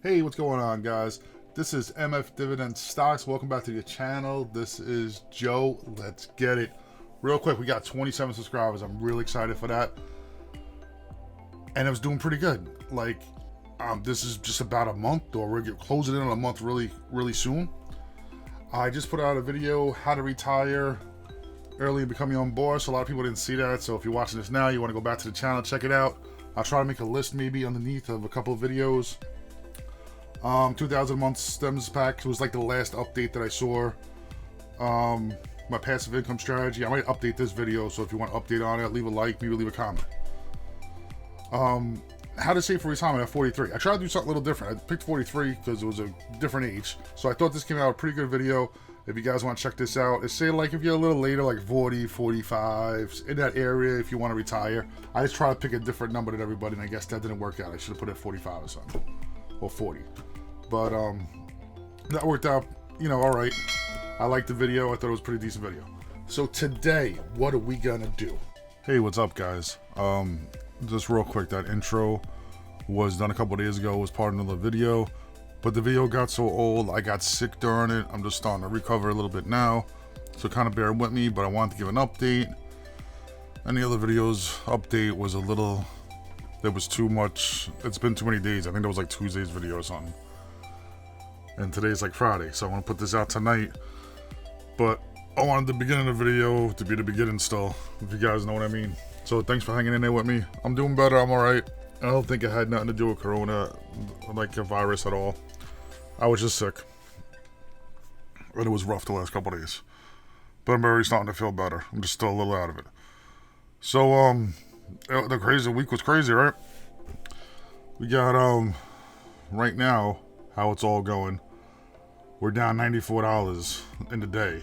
Hey, what's going on, guys? This is MF Dividend Stocks. Welcome back to the channel. This is Joe. Let's get it. Real quick, we got 27 subscribers. I'm really excited for that. And it was doing pretty good. This is just about a month, or we're closing in on a month really soon. I just put out a video, how to retire early and become your own boss. A lot of people didn't see that, so if you're watching this now, you want to go back to the channel, check it out. I'll try to make a list maybe underneath of a couple of videos. 2,000 a month stems pack was like the last update that I saw. My passive income strategy. I might update this video, so if you want to update on it, leave a like, maybe leave a comment. How to save for retirement at 43. I tried to do something a little different. I picked 43 because it was a different age. So I thought this came out a pretty good video. If you guys want to check this out, it's say like if you're a little later, like 40, 45, in that area, if you want to retire. I just try to pick a different number than everybody, and I guess that didn't work out. I should have put it at 45 or something, or 40. But that worked out, all right. I liked the video. I thought it was a pretty decent video. So today, what are we gonna do? Hey, what's up, guys? Just real quick, that intro was done a couple days ago. It was part of another video, but the video got so old, I got sick during it. I'm just starting to recover a little bit now, so kind of bear with me. But I wanted to give an update. Any other videos update was a little. There was too much. It's been too many days. I think that was like Tuesday's video or something. And today's like Friday, so I want to put this out tonight. But I wanted the beginning of the video to be the beginning still, if you guys know what I mean. So thanks for hanging in there with me. I'm doing better. I'm alright. I don't think it had nothing to do with corona, like a virus at all. I was just sick. And it was rough the last couple days. But I'm already starting to feel better. I'm just still a little out of it. So, the crazy week was crazy, right? We got, right now, how it's all going, we're down $94 in the day,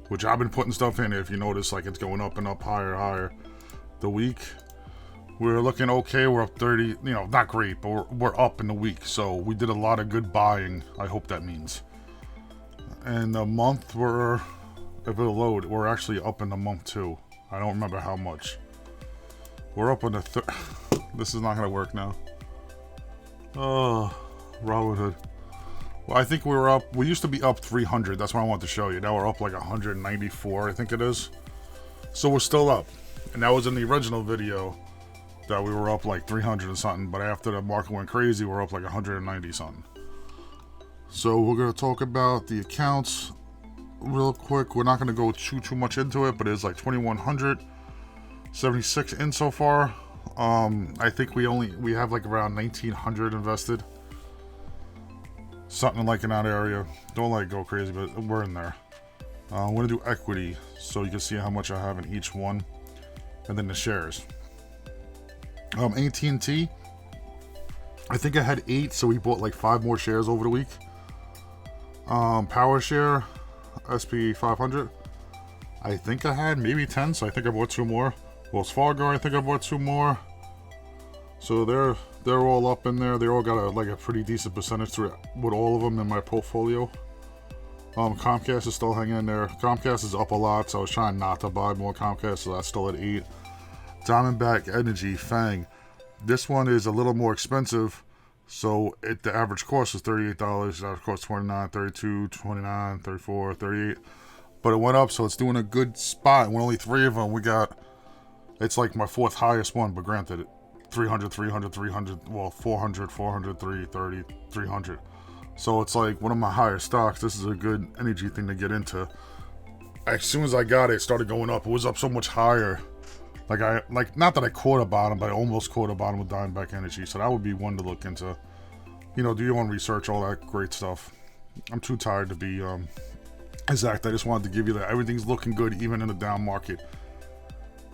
which I've been putting stuff in. If you notice, like it's going up and up, higher. The week, we're looking okay. We're up 30, not great, but we're up in the week. So we did a lot of good buying. I hope that means. And the month, if it'll load, we're actually up in the month too. I don't remember how much. We're up on the this is not gonna work now. Oh, Robinhood. Well, I think we used to be up 300. That's what I wanted to show you. Now we're up like 194, I think it is. So we're still up. And that was in the original video that we were up like 300 and something. But after the market went crazy, we're up like 190 something. So we're going to talk about the accounts real quick. We're not going to go too much into it, but it's like 2,176 in so far. I think we have like around 1,900 invested. Something like in that area. Don't let it go crazy, but we're in there. I'm going to do equity so you can see how much I have in each one. And then the shares. AT&T, I think I had 8, so we bought like 5 more shares over the week. Power share, SP500, I think I had maybe 10, so I think I bought 2 more. Wells Fargo, I think I bought 2 more. So they're all up in there. They all got a pretty decent percentage with all of them in my portfolio. Comcast is still hanging in there. Comcast is up a lot, so I was trying not to buy more Comcast, so that's still at 8. Diamondback Energy, FANG. This one is a little more expensive, so the average cost is $38. The average cost $29, $32, $29, $34, $38. But it went up, so it's doing a good spot. With only 3 of them, it's like my 4th highest one, but granted, 300, 300, 300, well, 400, 400, 330, 300. So it's like one of my higher stocks. This is a good energy thing to get into. As soon as I got it, it started going up. It was up so much higher. Not that I caught a bottom, but I almost caught a bottom with Diamondback Energy. So that would be one to look into. Do your own research, all that great stuff. I'm too tired to be exact. I just wanted to give you that. Everything's looking good, even in the down market.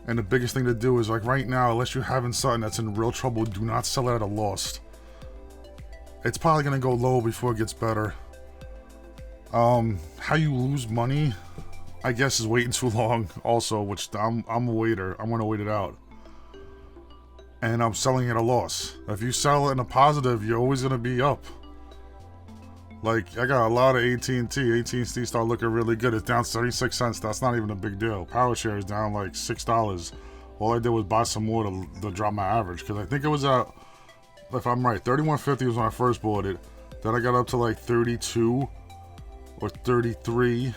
And the biggest thing to do is, like right now, unless you're having something that's in real trouble, do not sell it at a loss. It's probably going to go low before it gets better. How you lose money, I guess, is waiting too long also, which I'm a waiter. I'm going to wait it out. And I'm selling at a loss. If you sell it in a positive, you're always going to be up. Like, I got a lot of AT&T. AT&T started looking really good. It's down 36 cents. That's not even a big deal. PowerShare is down like $6. All I did was buy some more to drop my average. Because I think it was at if I'm right, 31.50 was when I first bought it. Then I got up to like 32 or 33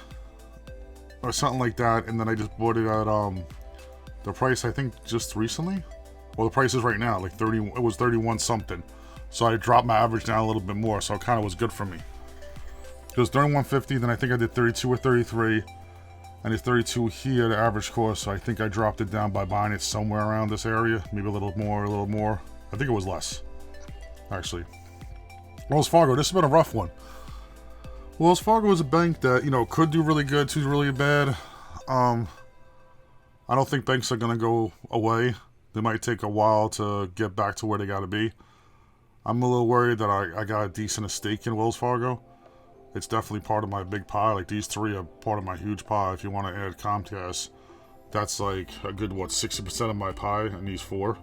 or something like that, and then I just bought it at the price I think just recently. Well, the price is right now like 30. It was 31 something, so I dropped my average down a little bit more, so it kind of was good for me. It was 31.50. Then I think I did 32 or 33. And it's 32 here, the average cost, so I think I dropped it down by buying it somewhere around this area. Maybe a little more, a little more. I think it was less, actually. Wells Fargo, this has been a rough one. Wells Fargo is a bank that, you know, could do really good to really bad. I don't think banks are going to go away. They might take a while to get back to where they got to be. I'm a little worried that I got a decent stake in Wells Fargo. It's definitely part of my big pie. Like, these three are part of my huge pie. If you want to add Comcast, that's like a good, 60% of my pie, and these four.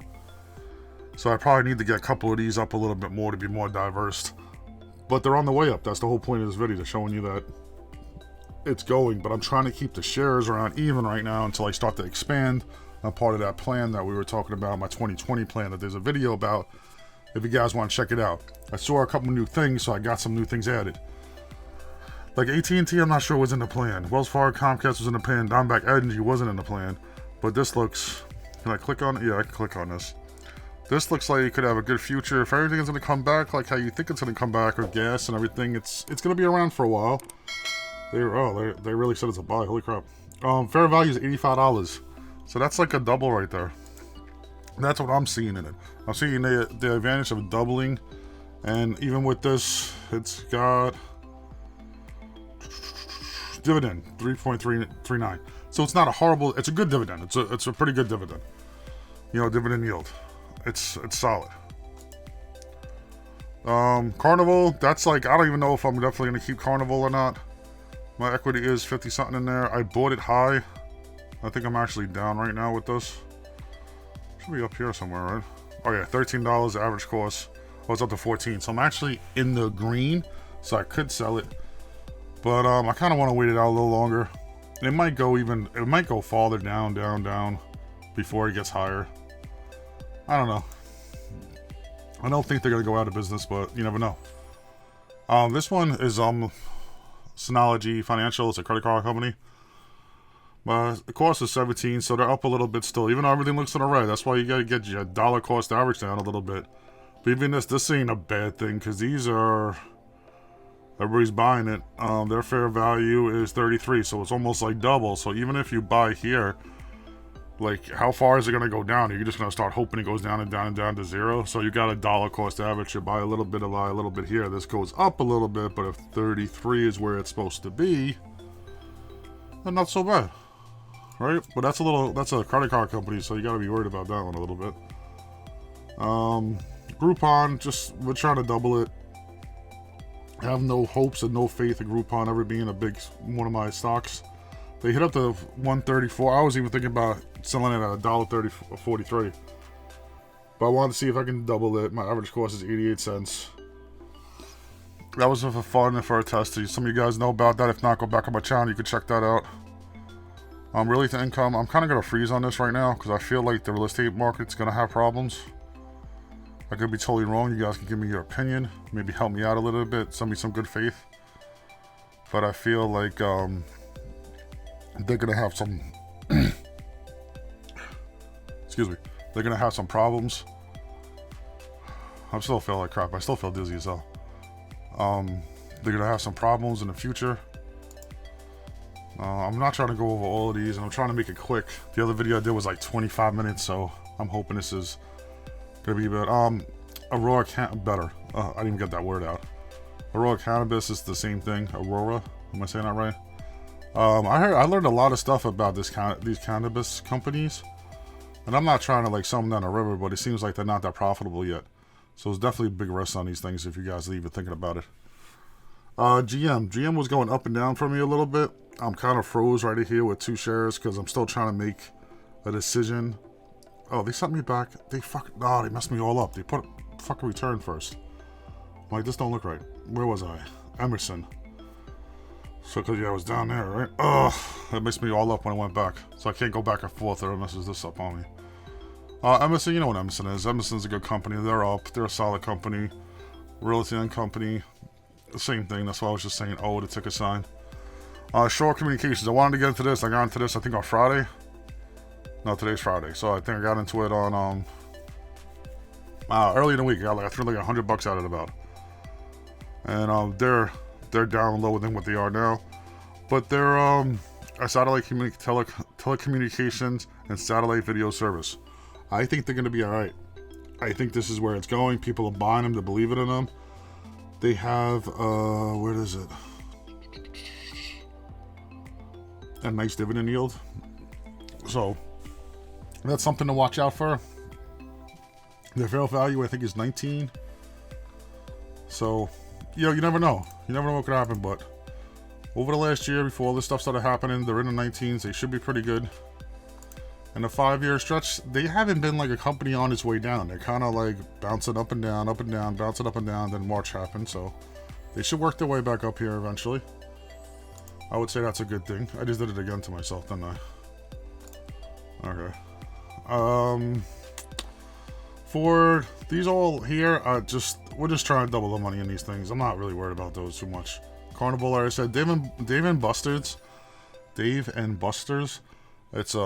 So I probably need to get a couple of these up a little bit more to be more diverse. But they're on the way up. That's the whole point of this video, showing you that it's going. But I'm trying to keep the shares around even right now until I start to expand. I'm part of that plan that we were talking about, my 2020 plan that there's a video about, if you guys want to check it out. I saw a couple new things, so I got some new things added. Like AT&T, I'm not sure was in the plan. Wells Fargo, Comcast was in the plan. Diamondback Energy wasn't in the plan. But this looks... Can I click on it? Yeah, I can click on this. This looks like it could have a good future. If everything is going to come back like how you think it's going to come back, with gas and everything, it's going to be around for a while. They really said it's a buy. Holy crap. Fair value is $85. So that's like a double right there. That's what I'm seeing in it. I'm seeing the advantage of doubling. And even with this, it's got... dividend 3.339. So it's not a horrible, it's a good dividend. It's a pretty good dividend, you know, dividend yield. It's solid. Carnival, that's like, I don't even know if I'm definitely gonna keep Carnival or not. My equity is 50 something in there. I bought it high. I think I'm actually down right now with this. Should be up here somewhere, right? Oh yeah, $13 average cost. Oh, it's up to 14, so I'm actually in the green, so I could sell it. But I kind of want to wait it out a little longer. It might go farther down before it gets higher. I don't know. I don't think they're gonna go out of business, but you never know. This one is Synology Financial. It's a credit card company. The cost is 17, so they're up a little bit still. Even though everything looks in the red, that's why you gotta get your dollar cost average down a little bit. But even this ain't a bad thing, because these are. Everybody's buying it. Their fair value is 33, so it's almost like double. So even if you buy here, like, how far is it going to go down? You're just going to start hoping it goes down and down and down to zero. So you got a dollar cost average. You buy a little bit, a little bit here. This goes up a little bit, but if 33 is where it's supposed to be, then not so bad, right? But that's a credit card company, so you got to be worried about that one a little bit. Groupon, we're trying to double it. I have no hopes and no faith in Groupon ever being a big one of my stocks. They hit up to 134. I was even thinking about selling it at $1.43. But I wanted to see if I can double it. My average cost is 88 cents. That was for fun and for a test. Some of you guys know about that. If not, go back on my channel. You can check that out. Really to income. I'm kind of going to freeze on this right now because I feel like the real estate market's going to have problems. I could be totally wrong. You guys can give me your opinion. Maybe help me out a little bit. Send me some good faith. But I feel like they're going to have some... Excuse me. They're going to have some problems. I still feel like crap. I still feel dizzy as hell. They're going to have some problems in the future. I'm not trying to go over all of these. And I'm trying to make it quick. The other video I did was like 25 minutes. So I'm hoping this is... gonna be better. Aurora better. I didn't even get that word out. Aurora Cannabis is the same thing. Aurora, am I saying that right? I learned a lot of stuff about these cannabis companies, and I'm not trying to like sell them down a river, but it seems like they're not that profitable yet. So it's definitely a big risk on these things if you guys are even thinking about it. GM was going up and down for me a little bit. I'm kind of froze right here with 2 shares because I'm still trying to make a decision. Oh, they sent me back. They messed me all up. They put fucking return first. I'm like, this don't look right. Where was I? Emerson. So, because, yeah, I was down there, right? Ugh, that messed me all up when I went back. So I can't go back and forth or it messes this up on me. Emerson, you know what Emerson is. Emerson's a good company. They're up. They're a solid company. Realty and company, same thing. That's why I was just saying, oh, the ticker sign. Shore Communications. I wanted to get into this. I got into this, I think, on Friday. No, today's Friday. So I think I got into it on early in the week. I threw like $100 at it about. And they're down lower than what they are now. But they're a satellite telecommunications and satellite video service. I think they're going to be all right. I think this is where it's going. People are buying them. They're believing in them. They have, where is it? A nice dividend yield. So that's something to watch out for. Their fair value, I think, is 19. So, you never know. You never know what could happen. But over the last year, before all this stuff started happening, they're in the 19s. They should be pretty good. In a 5-year stretch, they haven't been like a company on its way down. They're kind of like bouncing up and down, bouncing up and down. Then March happened, so they should work their way back up here eventually. I would say that's a good thing. I just did it again to myself, didn't I? Okay. For these all here, we're just trying to double the money in these things. I'm not really worried about those too much. Carnival, like I said, Dave and Buster's. It's a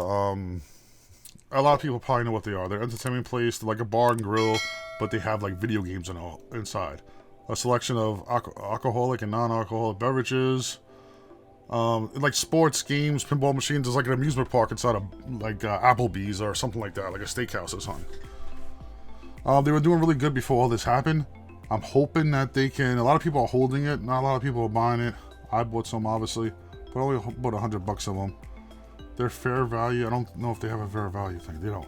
lot of people probably know what they are. They're an entertainment place. They're like a bar and grill, but they have like video games inside. A selection of alcoholic and non-alcoholic beverages, like sports games, pinball machines. There's like an amusement park inside of like Applebee's or something like that, like a steakhouse or something. They were doing really good before all this happened. I'm hoping that they can. A lot of people are holding it. Not a lot of people are buying it. I bought some, obviously, but only bought $100 of them. Their fair value, I don't know if they have a fair value thing. They don't.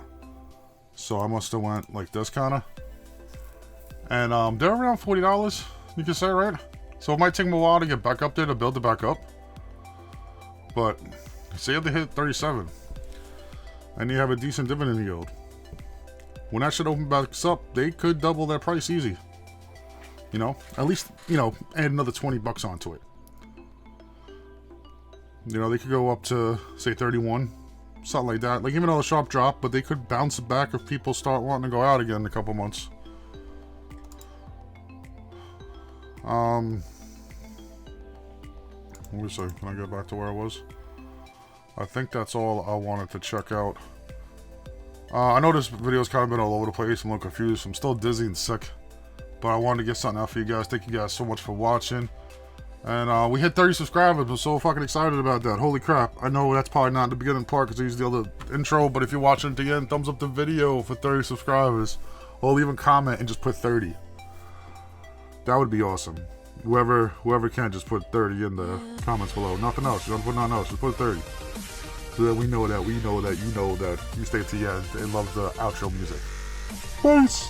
So I must have went like this kind of. And they're around $40, you can say, right? So it might take them a while to get back up there, to build it back up. But say if they hit 37 and you have a decent dividend yield, when that shit open back up, they could double their price easy. At least, add another $20 onto it. They could go up to, say, 31, something like that. Like, even though a sharp drop, but they could bounce it back if people start wanting to go out again in a couple months. Let me see. Can I get back to where I was? I think that's all I wanted to check out. I know this video's kind of been all over the place. I'm a little confused. I'm still dizzy and sick. But I wanted to get something out for you guys. Thank you guys so much for watching. And we hit 30 subscribers. I'm so fucking excited about that. Holy crap. I know that's probably not the beginning part because I used the other intro, but if you're watching it again, thumbs up the video for 30 subscribers. Or leave a comment and just put 30. That would be awesome. Whoever can, just put 30 in the comments below. Nothing else. You don't put nothing else. Just put 30. So that we know that you know that you stay to the end and love the outro music. Peace!